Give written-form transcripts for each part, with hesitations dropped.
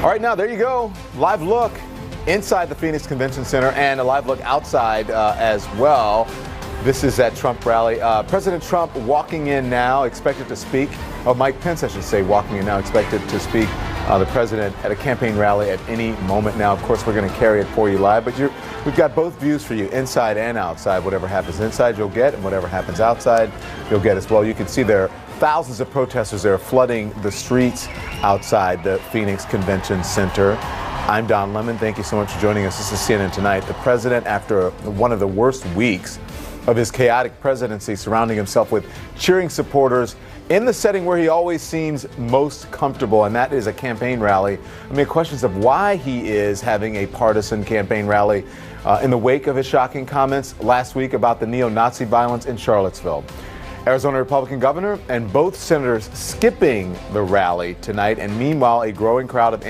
All right, now there you go. Live look inside the Phoenix Convention Center and a live look outside as well. This is at Trump rally. President Trump walking in now, expected to speak. Mike Pence, I should say, walking in now, expected to speak. The president at a campaign rally at any moment now. Of course, we're going to carry it for you live, but we've got both views for you, inside and outside. Whatever happens inside, you'll get, and whatever happens outside, you'll get as well. You can see there are thousands of protesters there flooding the streets outside the Phoenix Convention Center. I'm Don Lemon. Thank you so much for joining us. This is CNN Tonight. The president, after one of the worst weeks of his chaotic presidency, surrounding himself with cheering supporters in the setting where he always seems most comfortable, and that is a campaign rally. I mean, questions of why he is having a partisan campaign rally in the wake of his shocking comments last week about the neo-Nazi violence in Charlottesville. Arizona Republican governor and both senators skipping the rally tonight, and meanwhile a growing crowd of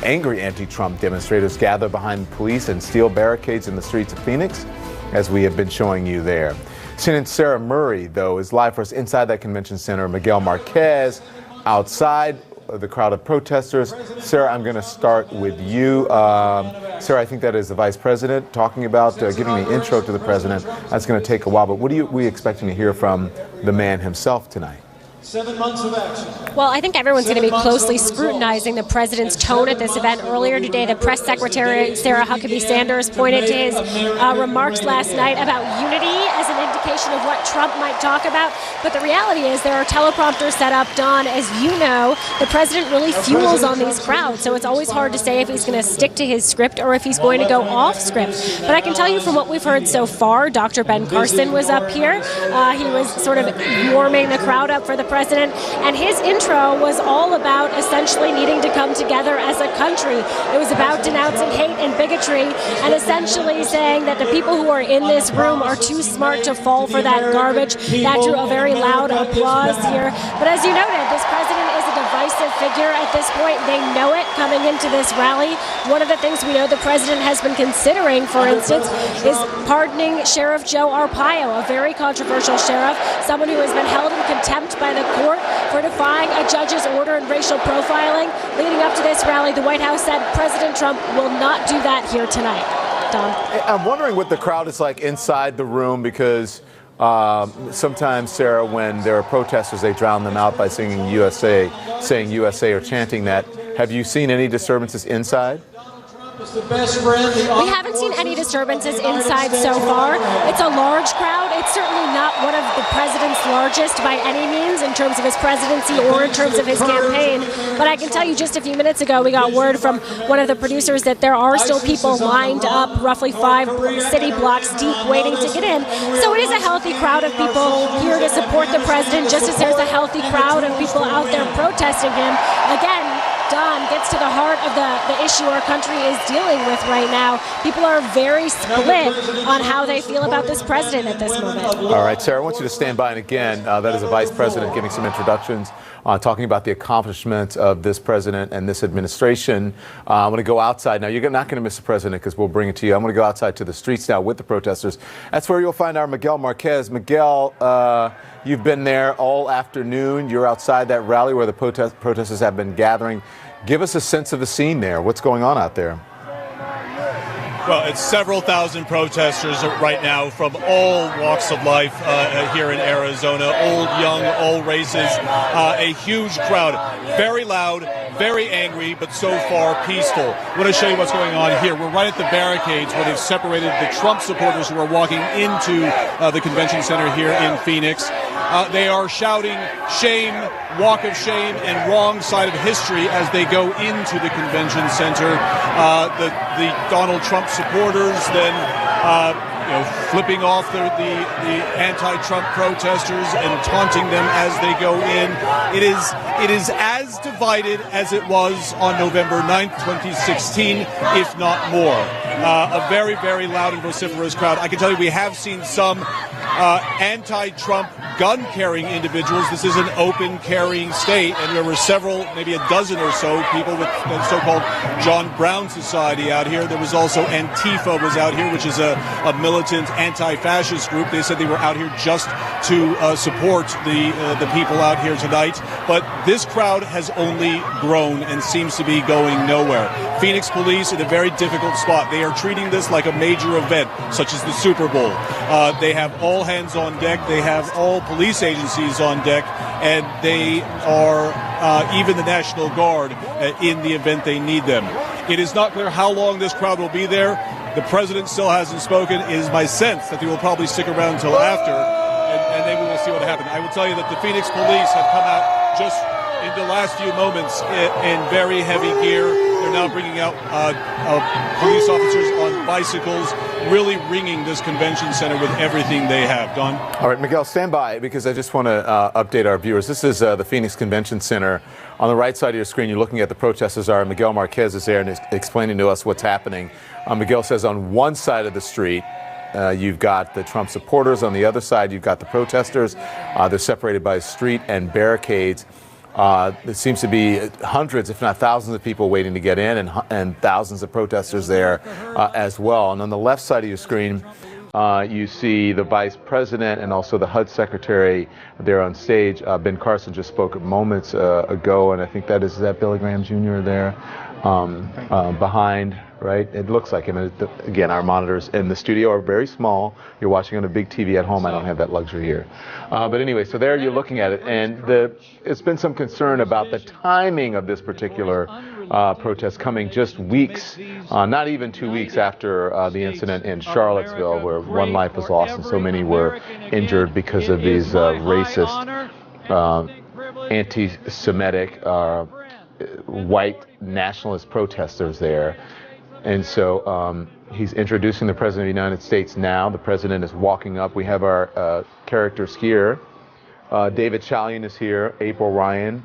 angry anti-Trump demonstrators gather behind police and steel barricades in the streets of Phoenix, as we have been showing you there. CNN's Sarah Murray, though, is live for us inside that convention center. Miguel Marquez outside the crowd of protesters. Sarah, I'm going to start with you. Sarah, I think that is the vice president talking about giving the intro to the president. That's going to take a while, but what are we expecting to hear from the man himself tonight? 7 months of action. Well, I think everyone's going to be closely scrutinizing the president's tone at this event. Earlier today, the press secretary, Sarah Huckabee Sanders, pointed to his remarks last night about unity as an indication of what Trump might talk about. But the reality is there are teleprompters set up. Don, as you know, the president really fuels on these crowds. So it's always hard to say if he's going to stick to his script or if he's going to go off script. But I can tell you from what we've heard so far, Dr. Ben Carson was up here. He was sort of warming the crowd up for the president, and his intro was all about essentially needing to come together as a country. It was about denouncing hate and bigotry and essentially saying that the people who are in this room are too smart to fall for that garbage. That drew a very loud applause here. But as you noted, this president is a divisive figure at this point. They know it coming into this rally. One of the things we know the president has been considering, for instance, is pardoning Sheriff Joe Arpaio, a very controversial sheriff, someone who has been held in contempt by the court for defying a judge's order and racial profiling. Leading up to this rally, the White House said President Trump will not do that here tonight. Don? I'm wondering what the crowd is like inside the room, because sometimes, Sarah, when there are protesters, they drown them out by singing USA, saying USA or chanting that. Have you seen any disturbances inside? We haven't seen any disturbances inside so far. It's a large crowd. It's certainly not one of the president's largest by any means in terms of his presidency or in terms of his campaign. But I can tell you just a few minutes ago, we got word from one of the producers that there are still people lined up roughly 5 city blocks deep waiting to get in. So it is a healthy crowd of people here to support the president, just as there's a healthy crowd of people out there protesting him. Again, Don, gets to the heart of the issue our country is dealing with right now. People are very split on how they feel about this president at this moment. All right, Sarah, I want you to stand by. And again, that is a vice president giving some introductions, talking about the accomplishments of this president and this administration. I'm going to go outside now. You're not going to miss the president because we'll bring it to you. I'm going to go outside to the streets now with the protesters. That's where you'll find our Miguel Marquez. Miguel, you've been there all afternoon. You're outside that rally where the protesters have been gathering. Give us a sense of the scene there. What's going on out there? Well, it's several thousand protesters right now from all walks of life here in Arizona, old, young, all races, a huge crowd, very loud, very angry, but so far peaceful. I want to show you what's going on here. We're right at the barricades where they've separated the Trump supporters who are walking into the convention center here in Phoenix. They are shouting shame, walk of shame, and wrong side of history as they go into the convention center. The Donald Trump supporters then flipping off the anti-Trump protesters and taunting them as they go in. It is as divided as it was on November 9th, 2016, if not more. A very, very loud and vociferous crowd. I can tell you we have seen some anti-Trump gun-carrying individuals. This is an open-carrying state, and there were several, maybe a dozen or so people with the so-called John Brown Society out here. There was also Antifa was out here, which is a militant anti-fascist group. They said they were out here just to support the people out here tonight. But This crowd has only grown and seems to be going nowhere. Phoenix police in a very difficult spot. They are treating this like a major event, such as the Super Bowl. They have all hands on deck. They have all police agencies on deck, and they are even the National Guard in the event they need them. It is not clear how long this crowd will be there. The president still hasn't spoken. It is my sense that they will probably stick around until after, and then we will see what happens. I will tell you that the Phoenix police have come out just in the last few moments in very heavy gear. They're now bringing out police officers on bicycles, really ringing this convention center with everything they have. Don? All right, Miguel, stand by, because I just want to update our viewers. This is the Phoenix Convention Center. On the right side of your screen, you're looking at the protesters are. Miguel Marquez is there and is explaining to us what's happening. Miguel says on one side of the street, you've got the Trump supporters. On the other side, you've got the protesters. They're separated by a street and barricades. There seems to be hundreds, if not thousands, of people waiting to get in, and thousands of protesters there as well. And on the left side of your screen, you see the vice president and also the HUD secretary there on stage. Ben Carson just spoke moments ago, and I think is that Billy Graham Jr. there behind, right? It looks like him. Again, our monitors in the studio are very small. You're watching on a big TV at home. I don't have that luxury here. But anyway, so there you're looking at it, and it's been some concern about the timing of this particular protest coming just weeks, not even 2 weeks after the incident in Charlottesville, where one life was lost and so many were injured because of these racist, anti-Semitic, white nationalist protesters there. And so he's introducing the President of the United States now. The President is walking up. We have our characters here. David Chalian is here, April Ryan,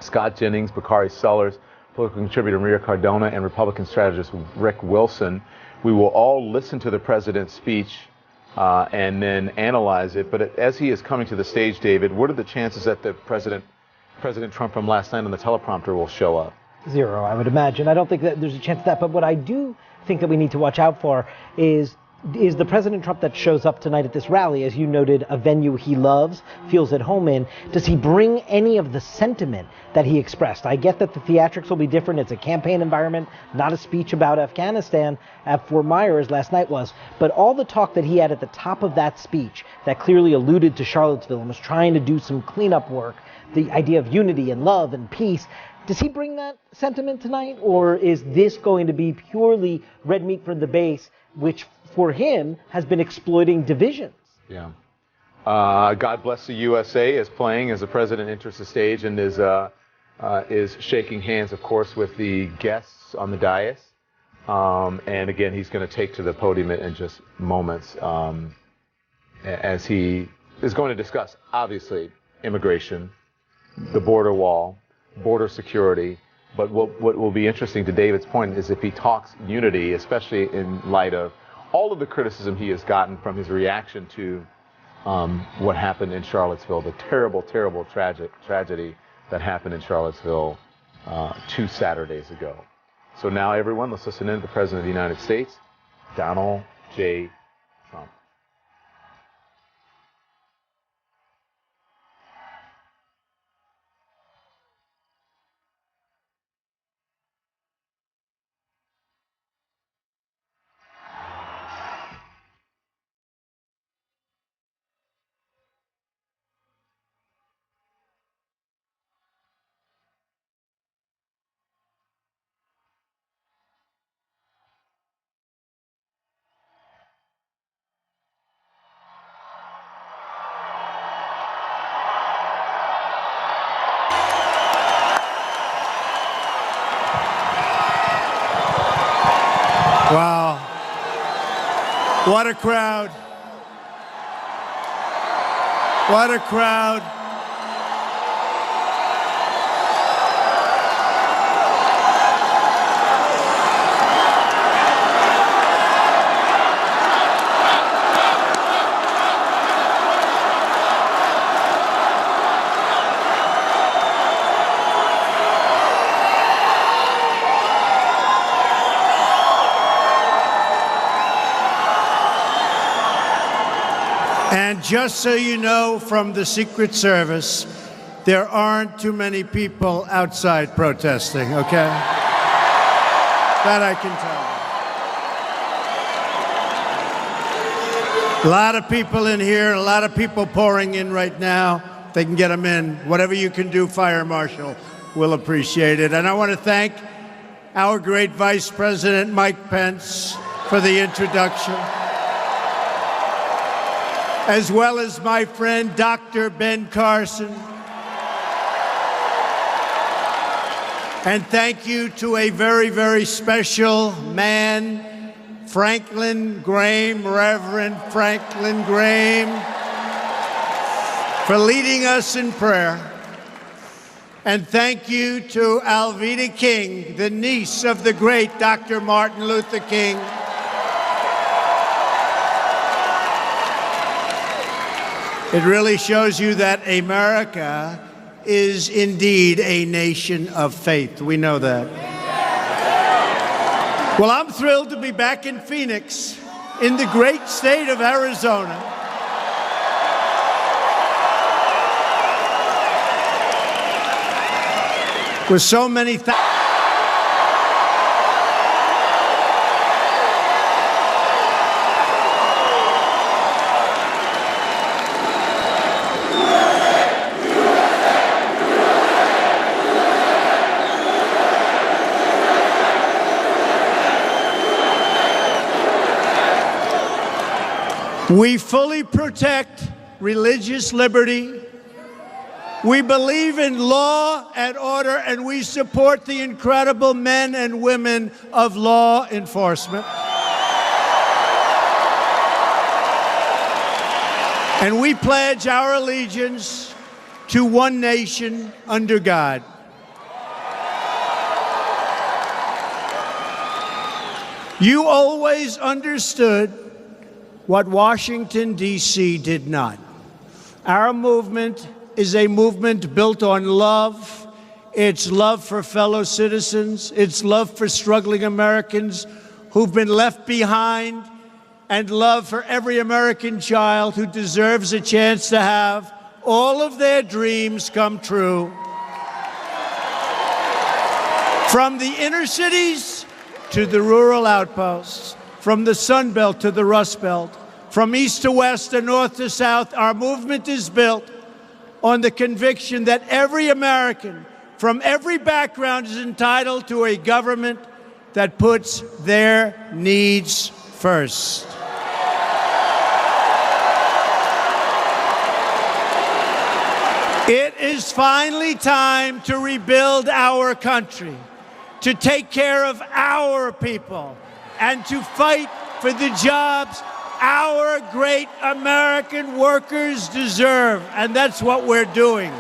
Scott Jennings, Bakari Sellers, political contributor Maria Cardona, and Republican strategist Rick Wilson. We will all listen to the President's speech and then analyze it. But as he is coming to the stage, David, what are the chances that the President Trump from last night on the teleprompter will show up? Zero, I would imagine. I don't think that there's a chance of that. But what I do think that we need to watch out for is the President Trump that shows up tonight at this rally, as you noted, a venue he loves, feels at home in. Does he bring any of the sentiment that he expressed? I get that the theatrics will be different. It's a campaign environment, not a speech about Afghanistan at Fort Myers last night was. But all the talk that he had at the top of that speech that clearly alluded to Charlottesville and was trying to do some cleanup work, the idea of unity and love and peace, does he bring that sentiment tonight, or is this going to be purely red meat from the base, which for him has been exploiting divisions? Yeah. God Bless the USA is playing as the president enters the stage and is shaking hands, of course, with the guests on the dais. And again, he's going to take to the podium in just moments as he is going to discuss, obviously, immigration, the border wall, border security. But what will be interesting, to David's point, is if he talks unity, especially in light of all of the criticism he has gotten from his reaction to what happened in Charlottesville, the terrible, terrible tragedy that happened in Charlottesville 2 Saturdays ago. So now, everyone, let's listen in to the President of the United States, Donald J. Trump. Wow. What a crowd. What a crowd. And just so you know, from the Secret Service, there aren't too many people outside protesting, okay? That I can tell you. A lot of people in here, a lot of people pouring in right now. They can get them in. Whatever you can do, Fire Marshal, we'll appreciate it. And I want to thank our great Vice President, Mike Pence, for the introduction, as well as my friend, Dr. Ben Carson. And thank you to a very, very special man, Franklin Graham, Reverend Franklin Graham, for leading us in prayer. And thank you to Alveda King, the niece of the great Dr. Martin Luther King. It really shows you that America is indeed a nation of faith. We know that. Well, I'm thrilled to be back in Phoenix, in the great state of Arizona. With so many We fully protect religious liberty. We believe in law and order, and we support the incredible men and women of law enforcement. And we pledge our allegiance to one nation under God. You always understood what Washington, D.C. did not. Our movement is a movement built on love. It's love for fellow citizens. It's love for struggling Americans who've been left behind, and love for every American child who deserves a chance to have all of their dreams come true. From the inner cities to the rural outposts, from the Sun Belt to the Rust Belt, from east to west and north to south, our movement is built on the conviction that every American from every background is entitled to a government that puts their needs first. It is finally time to rebuild our country, to take care of our people, and to fight for the jobs our great American workers deserve. And that's what we're doing.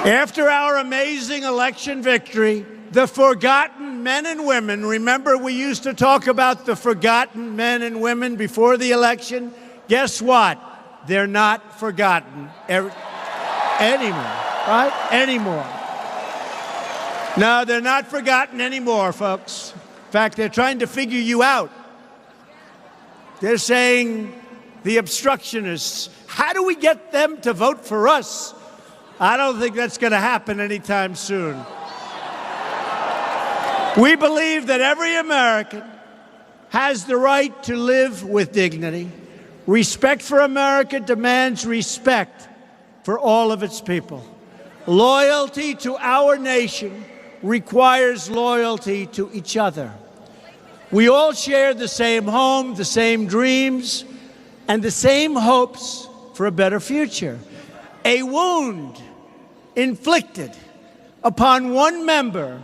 After our amazing election victory, the forgotten men and women, remember we used to talk about the forgotten men and women before the election? Guess what? They're not forgotten anymore, right? Anymore. No, they're not forgotten anymore, folks. In fact, they're trying to figure you out. They're saying, the obstructionists, how do we get them to vote for us? I don't think that's going to happen anytime soon. We believe that every American has the right to live with dignity. Respect for America demands respect for all of its people. Loyalty to our nation requires loyalty to each other. We all share the same home, the same dreams, and the same hopes for a better future. A wound inflicted upon one member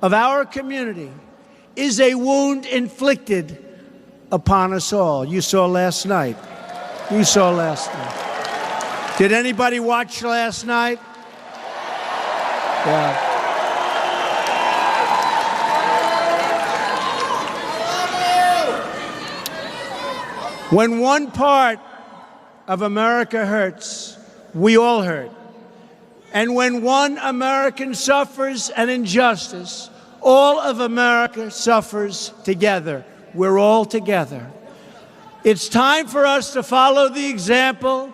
of our community is a wound inflicted upon us all. You saw last night. You saw last night. Did anybody watch last night? Yeah. When one part of America hurts, we all hurt. And when one American suffers an injustice, all of America suffers together. We're all together. It's time for us to follow the example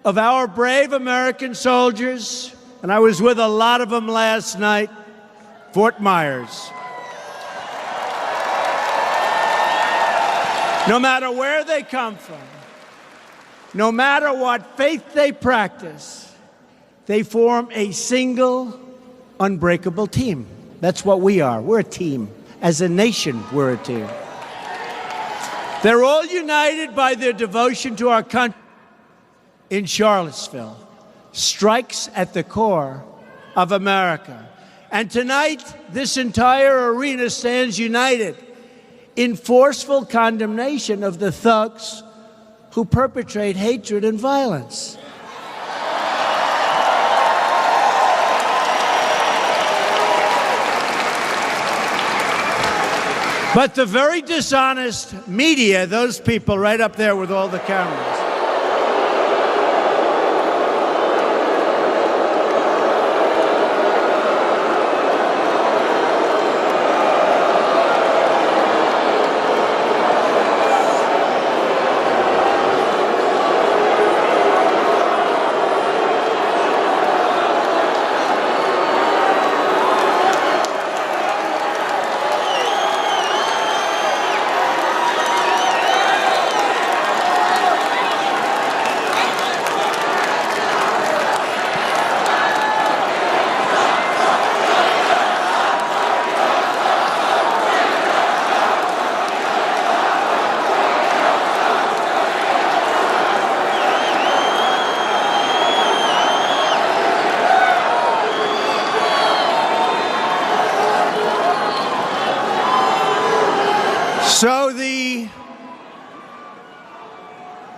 of our brave American soldiers, and I was with a lot of them last night, Fort Myers. No matter where they come from, no matter what faith they practice, they form a single, unbreakable team. That's what we are. We're a team. As a nation, we're a team. They're all united by their devotion to our country. In Charlottesville, strikes at the core of America. And tonight, this entire arena stands united in forceful condemnation of the thugs who perpetrate hatred and violence. But the very dishonest media, those people right up there with all the cameras,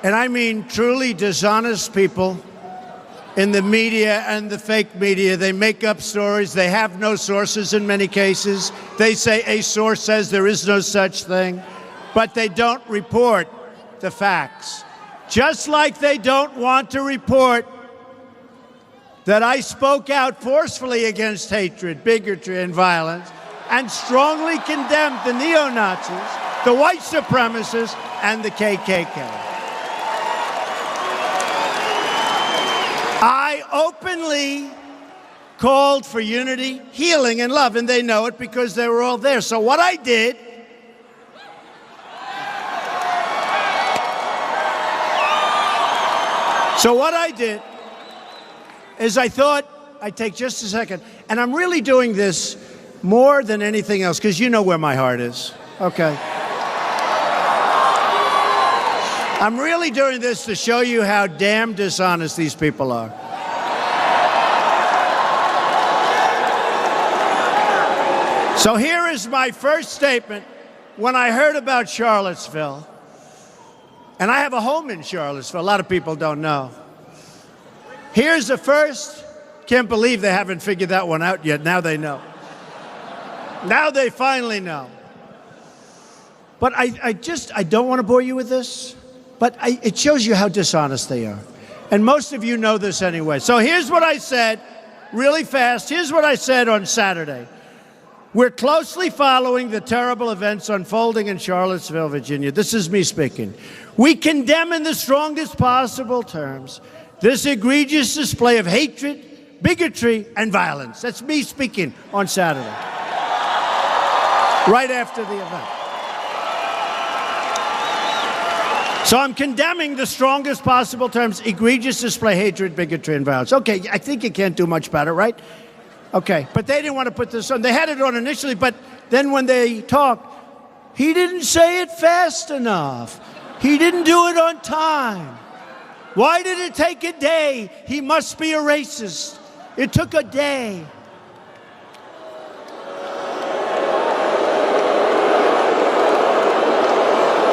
and I mean truly dishonest people in the media and the fake media, they make up stories. They have no sources in many cases. They say a source says there is no such thing, but they don't report the facts. Just like they don't want to report that I spoke out forcefully against hatred, bigotry, and violence, and strongly condemned the neo-Nazis, the white supremacists, and the KKK. I openly called for unity, healing, and love, and they know it because they were all there. So what I did is I thought I'd take just a second, and I'm really doing this more than anything else, because you know where my heart is, okay? I'm really doing this to show you how damn dishonest these people are. So here is my first statement when I heard about Charlottesville. And I have a home in Charlottesville. A lot of people don't know. Here's the first. Can't believe they haven't figured that one out yet. Now they know. Now they finally know. But I don't want to bore you with this. But it shows you how dishonest they are. And most of you know this anyway. So here's what I said, really fast. Here's what I said on Saturday. We're closely following the terrible events unfolding in Charlottesville, Virginia. This is me speaking. We condemn in the strongest possible terms this egregious display of hatred, bigotry, and violence. That's me speaking on Saturday, right after the event. So I'm condemning the strongest possible terms, egregious display, hatred, bigotry, and violence. Okay, I think you can't do much better, right? Okay, but they didn't want to put this on. They had it on initially, but then when they talked, he didn't say it fast enough. He didn't do it on time. Why did it take a day? He must be a racist. It took a day.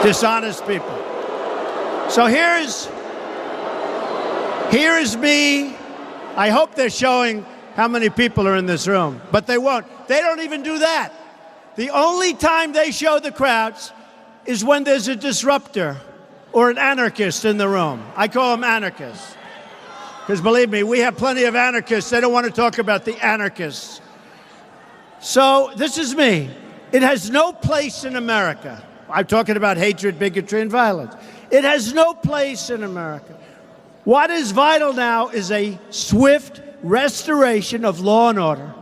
Dishonest people. So here is me. I hope they're showing how many people are in this room, but they won't. They don't even do that. The only time they show the crowds is when there's a disruptor or an anarchist in the room. I call them anarchists. Because believe me, we have plenty of anarchists. They don't want to talk about the anarchists. So this is me. It has no place in America. I'm talking about hatred, bigotry, and violence. It has no place in America. What is vital now is a swift restoration of law and order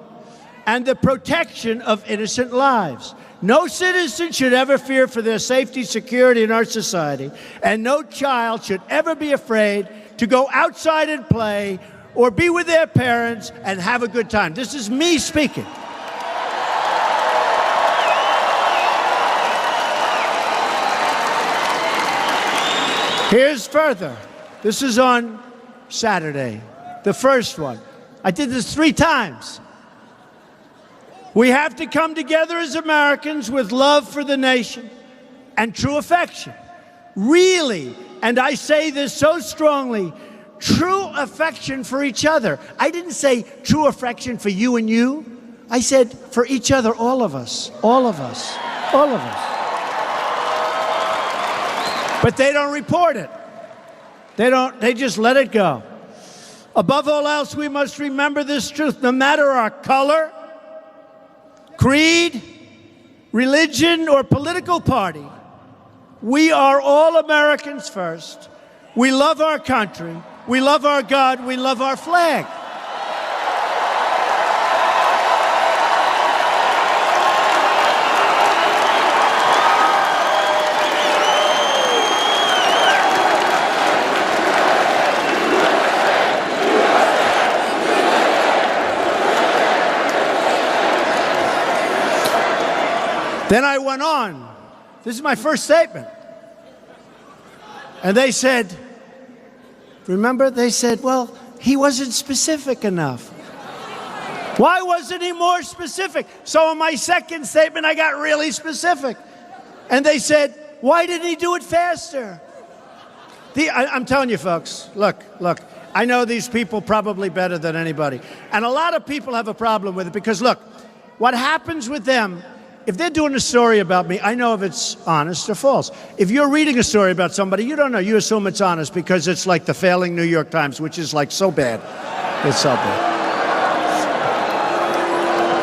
and the protection of innocent lives. No citizen should ever fear for their safety, security in our society, and no child should ever be afraid to go outside and play or be with their parents and have a good time. This is me speaking. Here's further. This is on Saturday, the first one. I did this 3 times. We have to come together as Americans with love for the nation and true affection. Really, and I say this so strongly, true affection for each other. I didn't say true affection for you and you. I said for each other, all of us, all of us, all of us. But they don't report it. They just let it go. Above all else, we must remember this truth. No matter our color, creed, religion, or political party, we are all Americans first. We love our country. We love our God. We love our flag. Then I went on. This is my first statement. And they said, remember, they said, well, he wasn't specific enough. Why wasn't he more specific? So in my second statement, I got really specific. And they said, why didn't he do it faster? I'm telling you, folks, look, I know these people probably better than anybody. And a lot of people have a problem with it because, look, what happens with them, if they're doing a story about me, I know if it's honest or false. If you're reading a story about somebody, you don't know. You assume it's honest because it's like the failing New York Times, which is like so bad. It's so bad.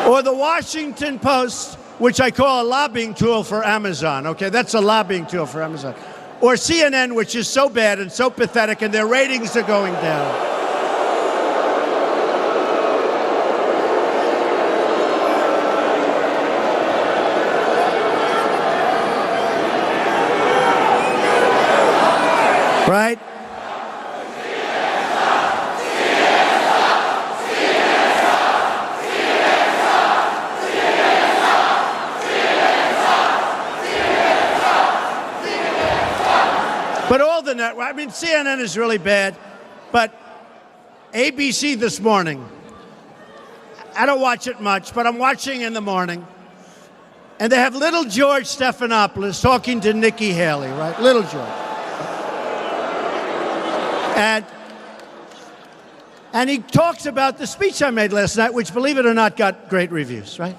Or the Washington Post, which I call a lobbying tool for Amazon. Okay, that's a lobbying tool for Amazon. Or CNN, which is so bad and so pathetic, and their ratings are going down. Right? But all the network, I mean, CNN is really bad, but ABC this morning, I don't watch it much, but I'm watching in the morning, and they have little George Stephanopoulos talking to Nikki Haley, right? Little George. And he talks about the speech I made last night, which, believe it or not, got great reviews, right?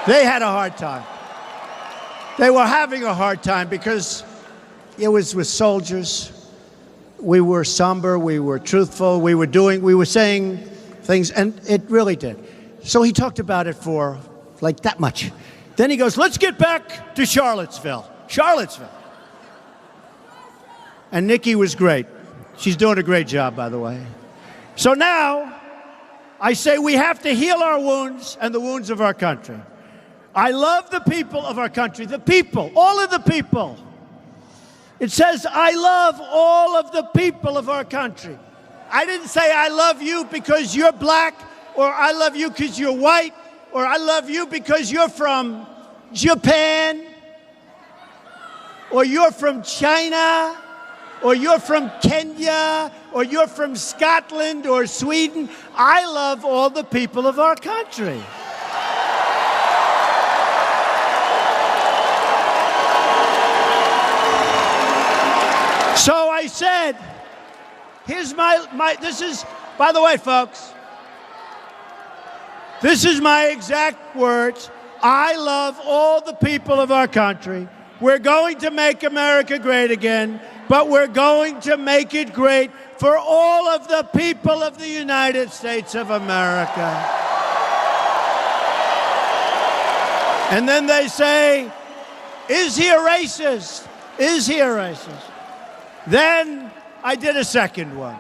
They had a hard time. They were having a hard time because it was with soldiers. We were somber, we were truthful, we were saying things, and it really did. So he talked about it for like that much. Then he goes, let's get back to Charlottesville. Charlottesville. And Nikki was great. She's doing a great job, by the way. So now, I say we have to heal our wounds and the wounds of our country. I love the people of our country, the people, all of the people. It says, I love all of the people of our country. I didn't say I love you because you're black, or I love you because you're white, or I love you because you're from Japan, or you're from China, or you're from Kenya, or you're from Scotland or Sweden. I love all the people of our country. So I said, here's this is, by the way, folks, this is my exact words. I love all the people of our country. We're going to make America great again, but we're going to make it great for all of the people of the United States of America. And then they say, is he a racist? Is he a racist? Then I did a second one.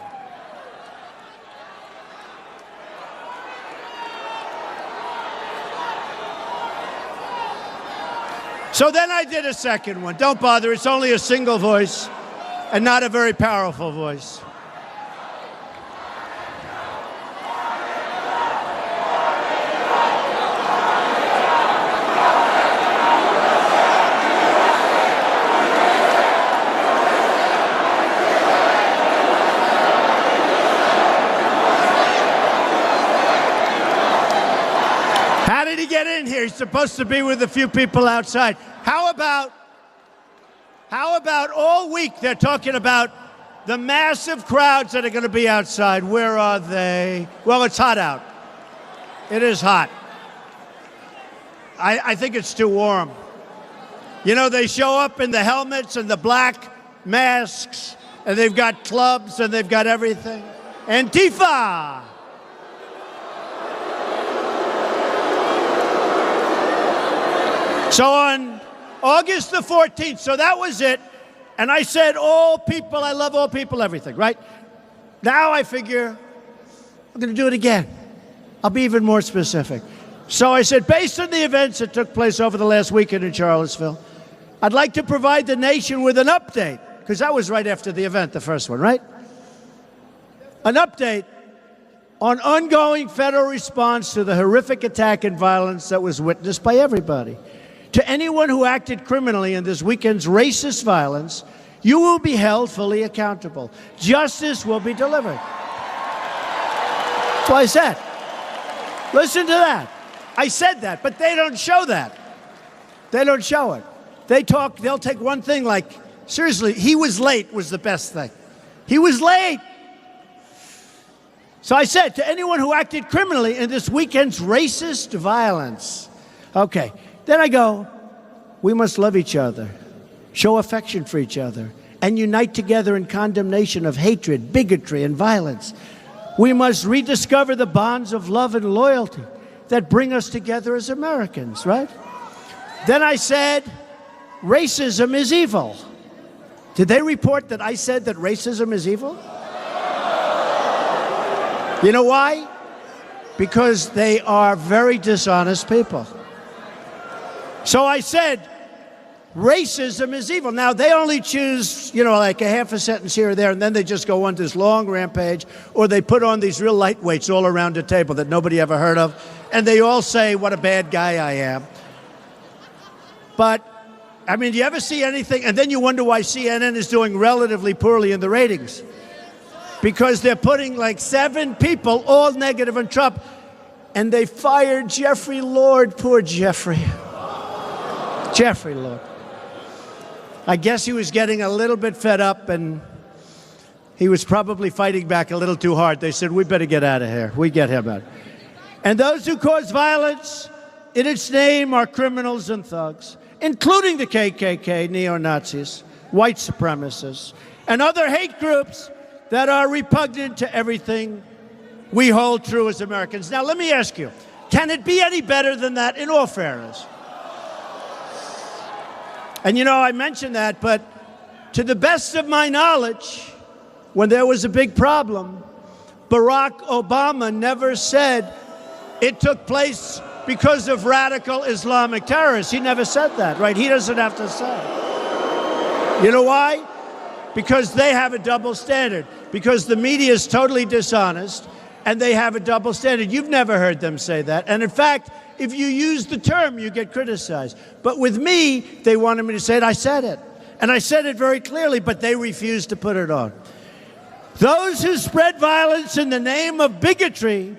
So then I did a second one. Don't bother, it's only a single voice and not a very powerful voice. How did he get in here? He's supposed to be with a few people outside. How about all week they're talking about the massive crowds that are going to be outside? Where are they? Well, it's hot out. It is hot. I think it's too warm. You know, they show up in the helmets and the black masks, and they've got clubs and they've got everything. Antifa! So on August the 14th, so that was it. And I said, all people, I love all people, everything, right? Now I figure I'm going to do it again. I'll be even more specific. So I said, based on the events that took place over the last weekend in Charlottesville, I'd like to provide the nation with an update, because that was right after the event, the first one, right? An update on ongoing federal response to the horrific attack and violence that was witnessed by everybody. To anyone who acted criminally in this weekend's racist violence, you will be held fully accountable. Justice will be delivered. That's what I said. Listen to that. I said that, but they don't show that. They don't show it. They'll take one thing like, seriously, he was late was the best thing. He was late. So I said, to anyone who acted criminally in this weekend's racist violence. Okay. Then I go, we must love each other, show affection for each other, and unite together in condemnation of hatred, bigotry, and violence. We must rediscover the bonds of love and loyalty that bring us together as Americans, right? Then I said, racism is evil. Did they report that I said that racism is evil? You know why? Because they are very dishonest people. So I said, racism is evil. Now, they only choose, like a half a sentence here or there, and then they just go on this long rampage, or they put on these real lightweights all around the table that nobody ever heard of, and they all say what a bad guy I am. But, do you ever see anything, and then you wonder why CNN is doing relatively poorly in the ratings? Because they're putting like 7 people, all negative on Trump, and they fired Jeffrey Lord. Poor Jeffrey. Jeffrey Lord. I guess he was getting a little bit fed up, and he was probably fighting back a little too hard. They said, we better get out of here. We get him out. And those who cause violence in its name are criminals and thugs, including the KKK, neo-Nazis, white supremacists, and other hate groups that are repugnant to everything we hold true as Americans. Now, let me ask you, can it be any better than that in all fairness? And I mentioned that, but to the best of my knowledge, when there was a big problem, Barack Obama never said it took place because of radical Islamic terrorists. He never said that, right? He doesn't have to say it. You know why? Because they have a double standard. Because the media is totally dishonest, and they have a double standard. You've never heard them say that. And in fact, if you use the term, you get criticized. But with me, they wanted me to say it. I said it. And I said it very clearly, but they refused to put it on. Those who spread violence in the name of bigotry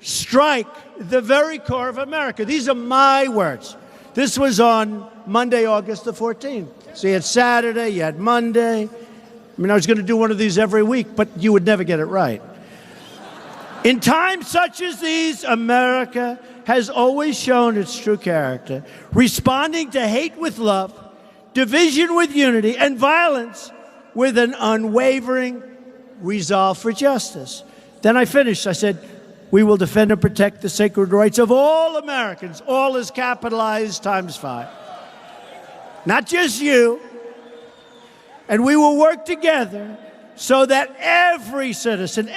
strike the very core of America. These are my words. This was on Monday, August the 14th. So you had Saturday, you had Monday. I was going to do one of these every week, but you would never get it right. In times such as these, America has always shown its true character, responding to hate with love division with unity, and violence with an unwavering resolve for justice. Then I finished. I said, we will defend and protect the sacred rights of all Americans. All is capitalized ×5. Not just you. And we will work together so that every citizen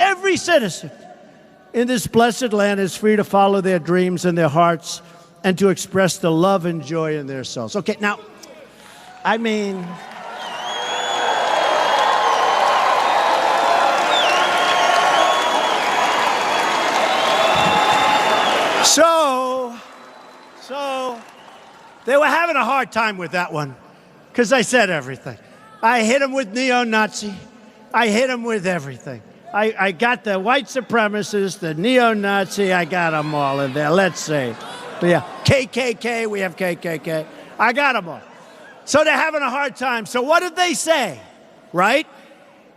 in this blessed land is free to follow their dreams and their hearts and to express the love and joy in their souls. Okay, now, I mean, so they were having a hard time with that one because I said everything. I hit them with neo-Nazi. I hit them with everything. I got the white supremacists, the neo-Nazi, I got them all in there. Let's see. Yeah, KKK, we have KKK. I got them all. So they're having a hard time. So what did they say, right?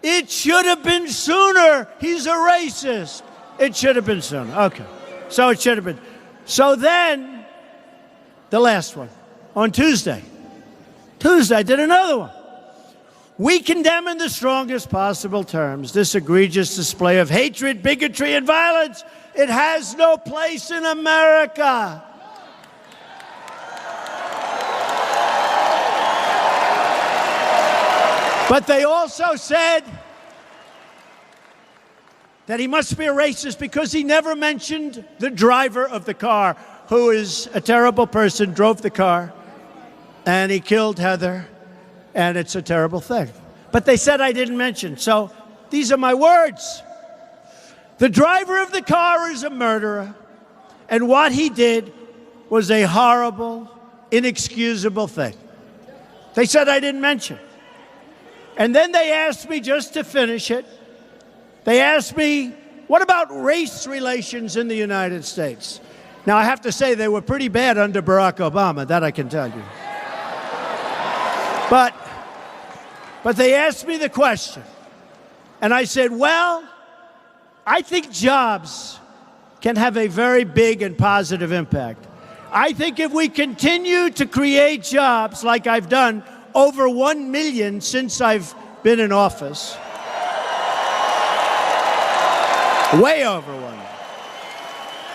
It should have been sooner. He's a racist. It should have been sooner. Okay. So it should have been. So then, the last one, on Tuesday, I did another one. We condemn in the strongest possible terms this egregious display of hatred, bigotry, and violence. It has no place in America. But they also said that he must be a racist because he never mentioned the driver of the car, who is a terrible person, drove the car, and he killed Heather, and it's a terrible thing. But they said I didn't mention. So these are my words. The driver of the car is a murderer, and what he did was a horrible, inexcusable thing. They said I didn't mention. And then they asked me, just to finish it, they asked me, what about race relations in the United States? Now, I have to say they were pretty bad under Barack Obama, that I can tell you. But they asked me the question, and I said, well, I think jobs can have a very big and positive impact. I think if we continue to create jobs like I've done, over 1 million since I've been in office, way over 1.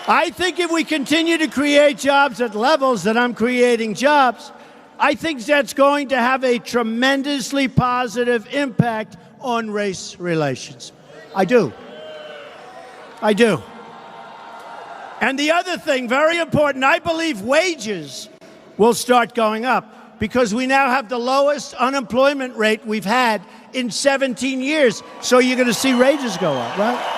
I think if we continue to create jobs at levels that I'm creating jobs, I think that's going to have a tremendously positive impact on race relations. I do. And the other thing, very important, I believe wages will start going up because we now have the lowest unemployment rate we've had in 17 years. So you're going to see wages go up, right?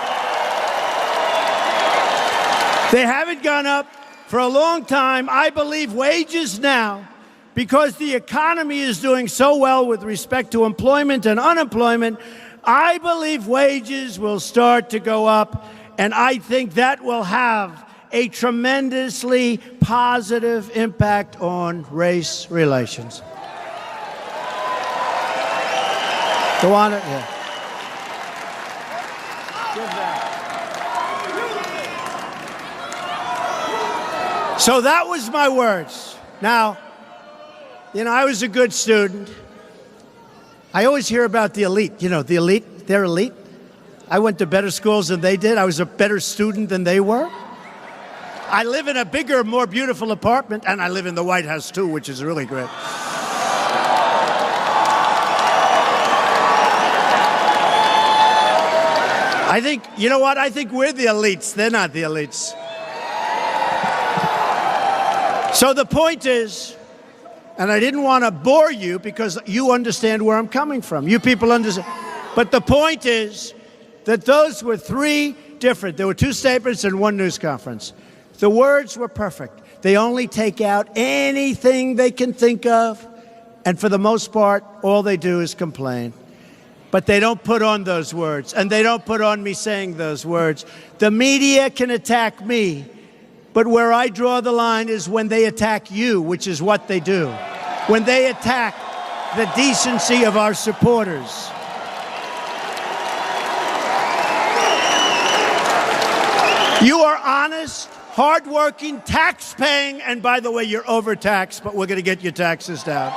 They haven't gone up for a long time. I believe wages now, because the economy is doing so well with respect to employment and unemployment, I believe wages will start to go up, and I think that will have a tremendously positive impact on race relations. Go on it, yeah. So that was my words. Now, you know, I was a good student. I always hear about the elite. You know, the elite, they're elite. I went to better schools than they did. I was a better student than they were. I live in a bigger, more beautiful apartment, and I live in the White House, too, which is really great. I think, you know what? I think we're the elites. They're not the elites. So the point is, and I didn't want to bore you because you understand where I'm coming from. You people understand. But the point is that those were three different. There were two statements and one news conference. The words were perfect. They only take out anything they can think of, and for the most part, all they do is complain. But they don't put on those words, and they don't put on me saying those words. The media can attack me, but where I draw the line is when they attack you, which is what they do. When they attack the decency of our supporters. You are honest, hardworking, tax-paying, and by the way, you're overtaxed, but we're going to get your taxes down.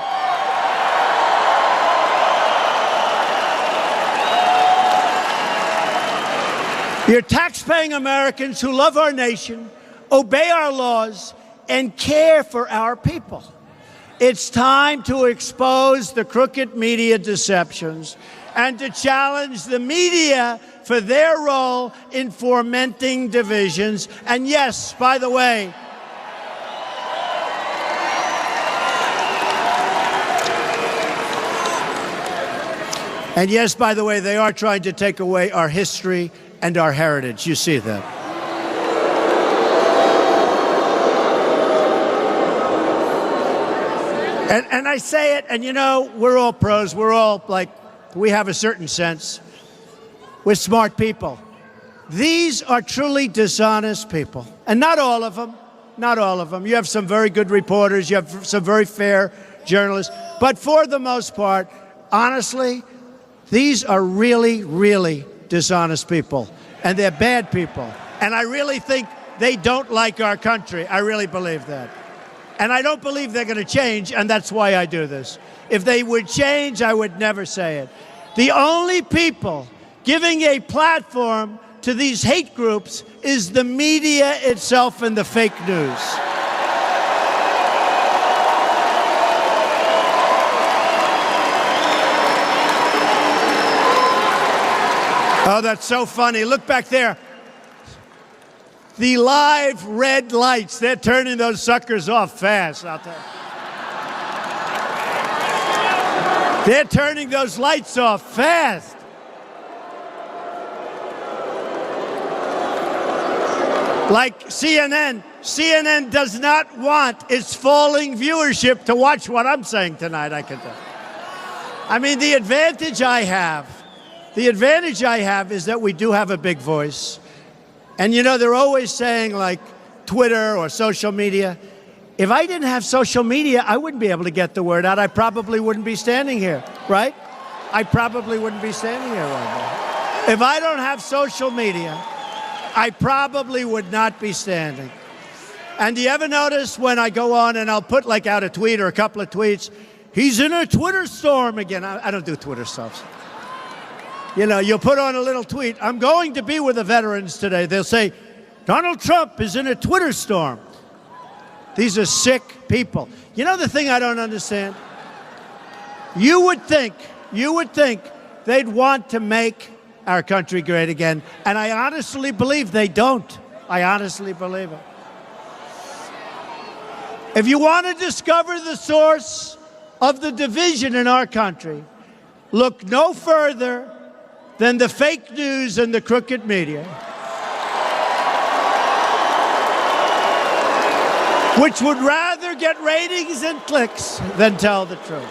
You're tax-paying Americans who love our nation, obey our laws, and care for our people. It's time to expose the crooked media deceptions and to challenge the media for their role in fomenting divisions. And yes, by the way, they are trying to take away our history and our heritage. You see that. And I say it, and you know, we're all pros. We're all like, we have a certain sense. We're smart people. These are truly dishonest people. And not all of them. Not all of them. You have some very good reporters. You have some very fair journalists. But for the most part, honestly, these are really, really dishonest people. And they're bad people. And I really think they don't like our country. I really believe that. And I don't believe they're going to change, and that's why I do this. If they would change, I would never say it. The only people giving a platform to these hate groups is the media itself and the fake news. Oh, that's so funny. Look back there. The live red lights, they're turning those suckers off fast, I'll tell you. They're turning those lights off fast. Like CNN. CNN does not want its falling viewership to watch what I'm saying tonight, I can tell. I mean, the advantage I have is that we do have a big voice. And, you know, they're always saying, like, Twitter or social media. If I didn't have social media, I wouldn't be able to get the word out. I probably wouldn't be standing here, right? I probably wouldn't be standing here right now. If I don't have social media, I probably would not be standing. And do you ever notice when I go on and I'll put, like, out a tweet or a couple of tweets, he's in a Twitter storm again. I don't do Twitter stuff. You know, you'll put on a little tweet, I'm going to be with the veterans today. They'll say, Donald Trump is in a Twitter storm. These are sick people. You know the thing I don't understand? You would think they'd want to make our country great again. And I honestly believe they don't. I honestly believe it. If you want to discover the source of the division in our country, look no further than the fake news and the crooked media, which would rather get ratings and clicks than tell the truth.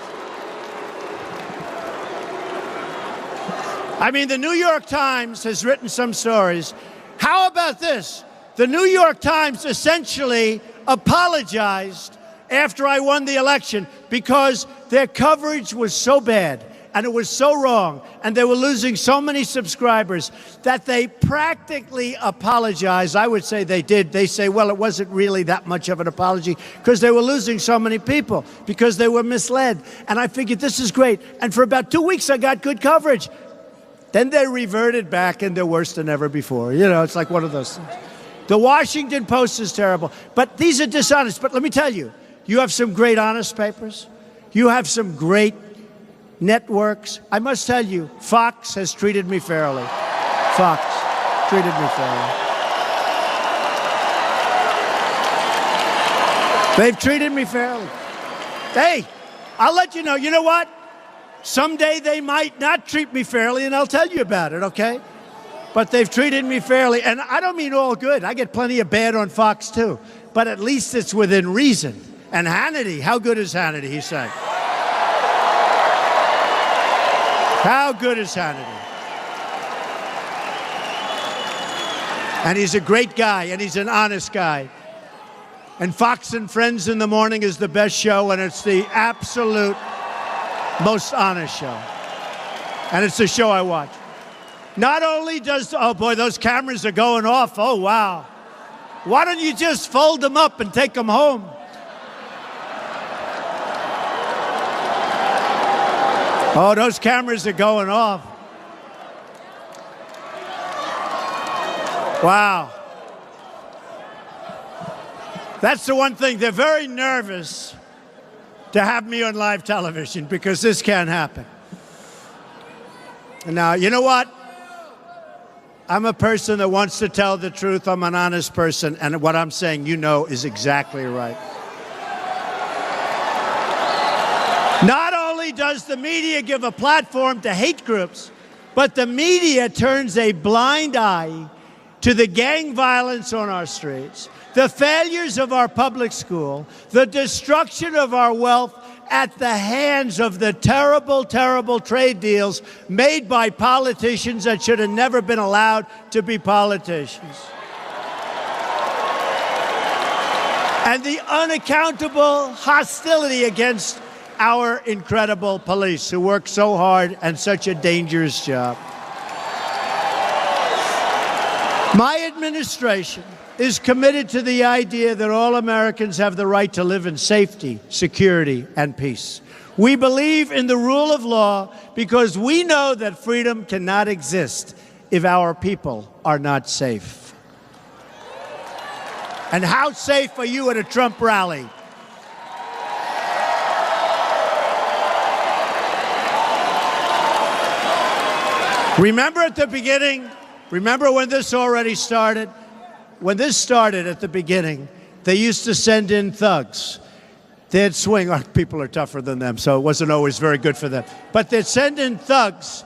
I mean, the New York Times has written some stories. How about this? The New York Times essentially apologized after I won the election because their coverage was so bad. And it was so wrong, and they were losing so many subscribers that they practically apologized. I would say they did. They say, well, it wasn't really that much of an apology because they were losing so many people because they were misled. And I figured this is great. And for about 2 weeks, I got good coverage. Then they reverted back, and they're worse than ever before. You know, it's like one of those things. The Washington Post is terrible. But these are dishonest. But let me tell you, you have some great honest papers. You have some great networks. I must tell you, Fox has treated me fairly. Fox treated me fairly. They've treated me fairly. Hey, I'll let you know. You know what? Someday they might not treat me fairly, and I'll tell you about it, okay? But they've treated me fairly, and I don't mean all good. I get plenty of bad on Fox, too. But at least it's within reason. And Hannity, how good is Hannity, he said. How good is Hannity? And he's a great guy, and he's an honest guy. And Fox and Friends in the morning is the best show, and it's the absolute most honest show. And it's the show I watch. Not only does, oh boy, those cameras are going off. Oh, wow. Why don't you just fold them up and take them home? Oh, those cameras are going off. Wow. That's the one thing. They're very nervous to have me on live television because this can't happen. Now, you know what? I'm a person that wants to tell the truth. I'm an honest person, and what I'm saying, you know, is exactly right. Not only does the media give a platform to hate groups, but the media turns a blind eye to the gang violence on our streets, the failures of our public school, the destruction of our wealth at the hands of the terrible, terrible trade deals made by politicians that should have never been allowed to be politicians. And the unaccountable hostility against our incredible police who work so hard and such a dangerous job. My administration is committed to the idea that all Americans have the right to live in safety, security, and peace. We believe in the rule of law because we know that freedom cannot exist if our people are not safe. And how safe are you at a Trump rally? Remember at the beginning, remember when this already started? When this started at the beginning, they used to send in thugs. They'd swing. Our people are tougher than them, so it wasn't always very good for them. But they'd send in thugs,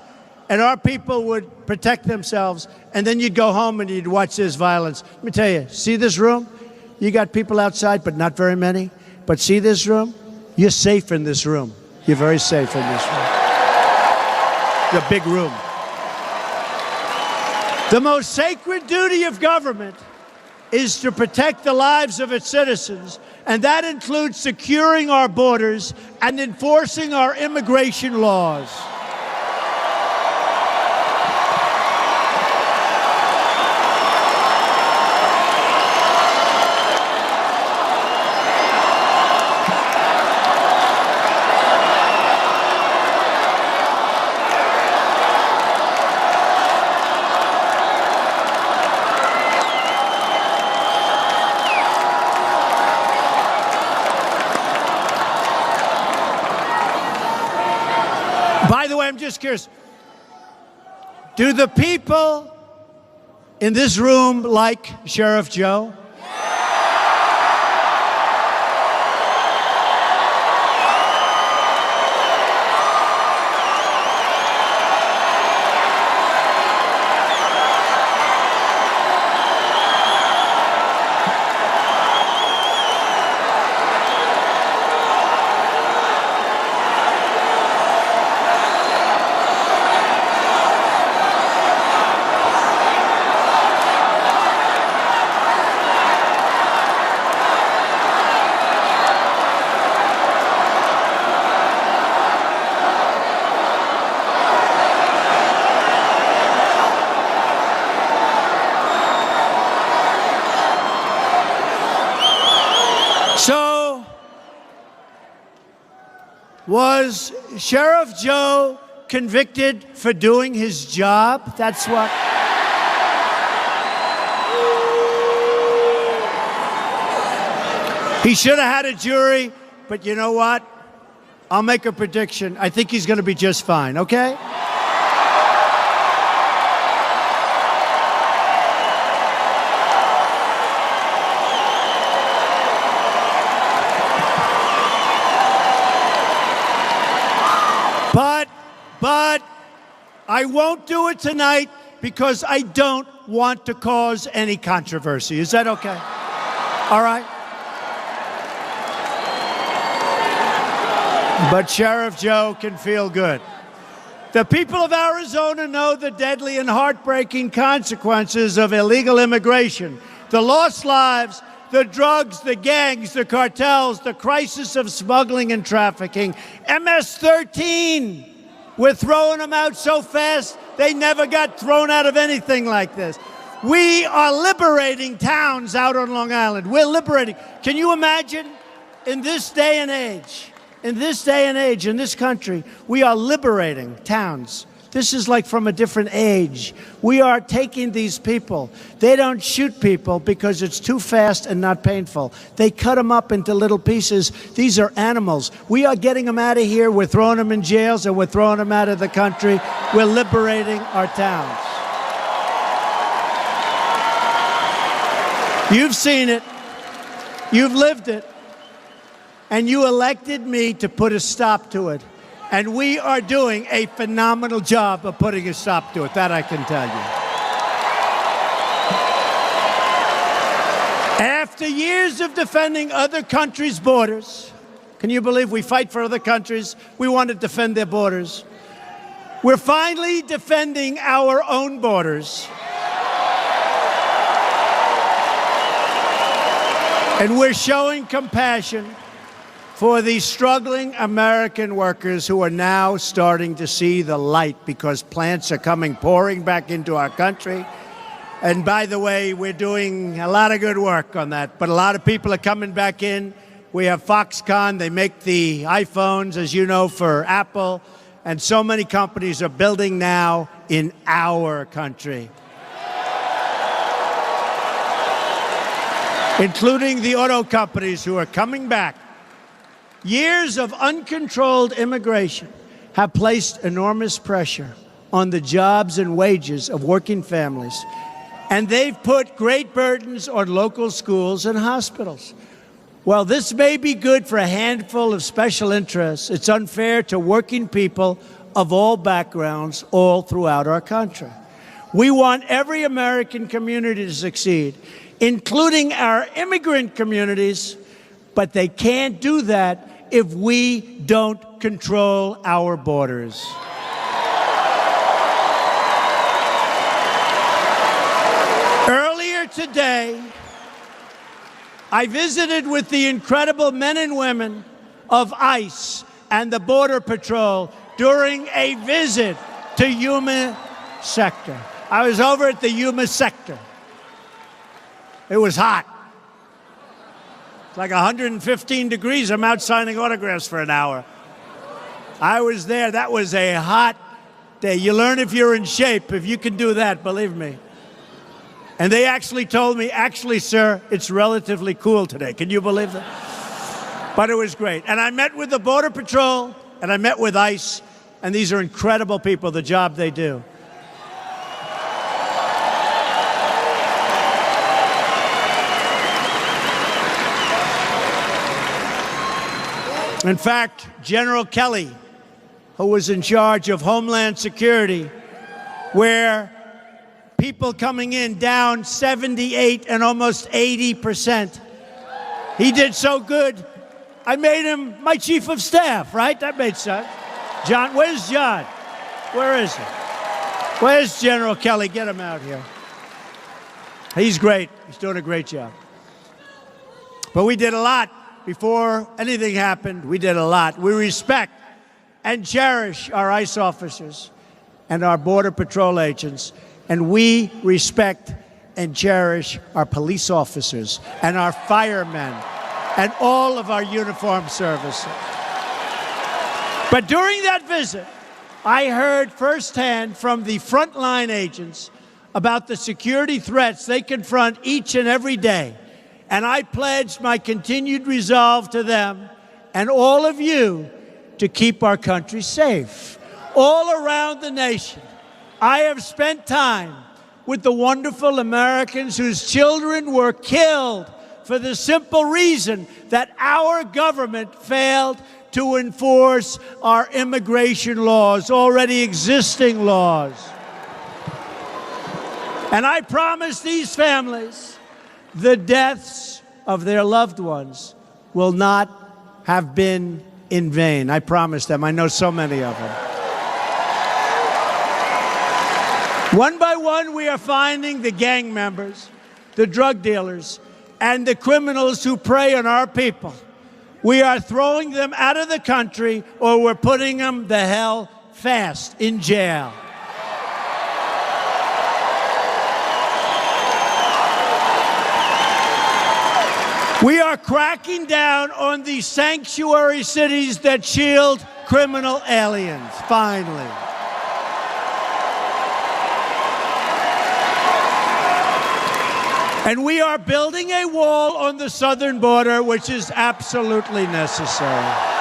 and our people would protect themselves, and then you'd go home and you'd watch this violence. Let me tell you, see this room? You got people outside, but not very many. But see this room? You're safe in this room. You're very safe in this room. It's a big room. The most sacred duty of government is to protect the lives of its citizens, and that includes securing our borders and enforcing our immigration laws. By the way, I'm just curious, do the people in this room like Sheriff Joe? So, was Sheriff Joe convicted for doing his job? That's what. He should have had a jury, but you know what? I'll make a prediction. I think he's going to be just fine, okay? But I won't do it tonight because I don't want to cause any controversy. Is that okay? All right? But Sheriff Joe can feel good. The people of Arizona know the deadly and heartbreaking consequences of illegal immigration. The lost lives, the drugs, the gangs, the cartels, the crisis of smuggling and trafficking. MS-13. We're throwing them out so fast, they never got thrown out of anything like this. We are liberating towns out on Long Island. We're liberating. Can you imagine in this day and age, in this country, we are liberating towns. This is like from a different age. We are taking these people. They don't shoot people because it's too fast and not painful. They cut them up into little pieces. These are animals. We are getting them out of here. We're throwing them in jails, and we're throwing them out of the country. We're liberating our towns. You've seen it. You've lived it. And you elected me to put a stop to it. And we are doing a phenomenal job of putting a stop to it. That I can tell you. After years of defending other countries' borders, can you believe we fight for other countries? We want to defend their borders. We're finally defending our own borders. And we're showing compassion for the struggling American workers who are now starting to see the light because plants are pouring back into our country. And by the way, we're doing a lot of good work on that, but a lot of people are coming back in. We have Foxconn. They make the iPhones, as you know, for Apple. And so many companies are building now in our country, including the auto companies who are coming back. Years of uncontrolled immigration have placed enormous pressure on the jobs and wages of working families, and they've put great burdens on local schools and hospitals. While this may be good for a handful of special interests, it's unfair to working people of all backgrounds all throughout our country. We want every American community to succeed, including our immigrant communities, but they can't do that if we don't control our borders. Earlier today, I visited with the incredible men and women of ICE and the Border Patrol during a visit to Yuma sector. I was over at the Yuma sector. It was hot. It's like 115 degrees. I'm out signing autographs for an hour. I was there. That was a hot day. You learn if you're in shape, if you can do that, believe me. And they actually told me, actually, sir, it's relatively cool today. Can you believe that? But it was great. And I met with the Border Patrol, and I met with ICE, and these are incredible people, the job they do. In fact, General Kelly, who was in charge of Homeland Security, where people coming in down 78 and almost 80%. He did so good, I made him my chief of staff, right? That made sense. John, where's John? Where is he? Where's General Kelly? Get him out here. He's great. He's doing a great job. But we did a lot. Before anything happened, we did a lot. We respect and cherish our ICE officers and our Border Patrol agents, and we respect and cherish our police officers and our firemen and all of our uniformed services. But during that visit, I heard firsthand from the frontline agents about the security threats they confront each and every day. And I pledged my continued resolve to them and all of you to keep our country safe. All around the nation, I have spent time with the wonderful Americans whose children were killed for the simple reason that our government failed to enforce our immigration laws, already existing laws. And I promise these families the deaths of their loved ones will not have been in vain. I promise them. I know so many of them. One by one, we are finding the gang members, the drug dealers, and the criminals who prey on our people. We are throwing them out of the country, or we're putting them the hell fast in jail. We are cracking down on the sanctuary cities that shield criminal aliens, finally. And we are building a wall on the southern border, which is absolutely necessary.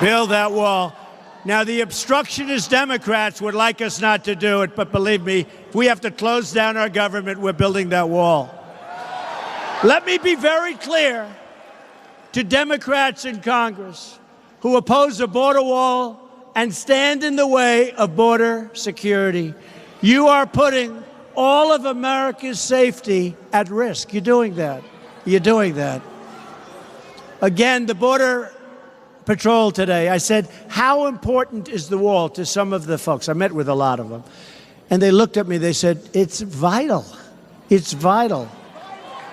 Build that wall. Now, the obstructionist Democrats would like us not to do it, but believe me, if we have to close down our government, we're building that wall. Let me be very clear to Democrats in Congress who oppose a border wall and stand in the way of border security. You are putting all of America's safety at risk. You're doing that. You're doing that. Again, the Border Patrol today, I said, how important is the wall to some of the folks? I met with a lot of them. And they looked at me, they said, it's vital. It's vital.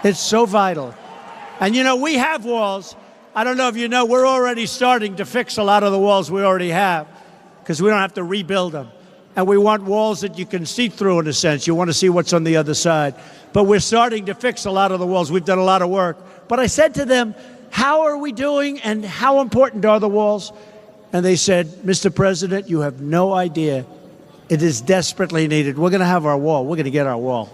It's so vital. And you know, we have walls. I don't know if you know, we're already starting to fix a lot of the walls we already have because we don't have to rebuild them. And we want walls that you can see through in a sense. You want to see what's on the other side. But we're starting to fix a lot of the walls. We've done a lot of work. But I said to them, how are we doing and how important are the walls? And they said, Mr. President, you have no idea. It is desperately needed. We're going to have our wall. We're going to get our wall.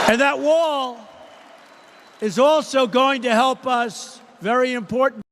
And that wall is also going to help us, very important.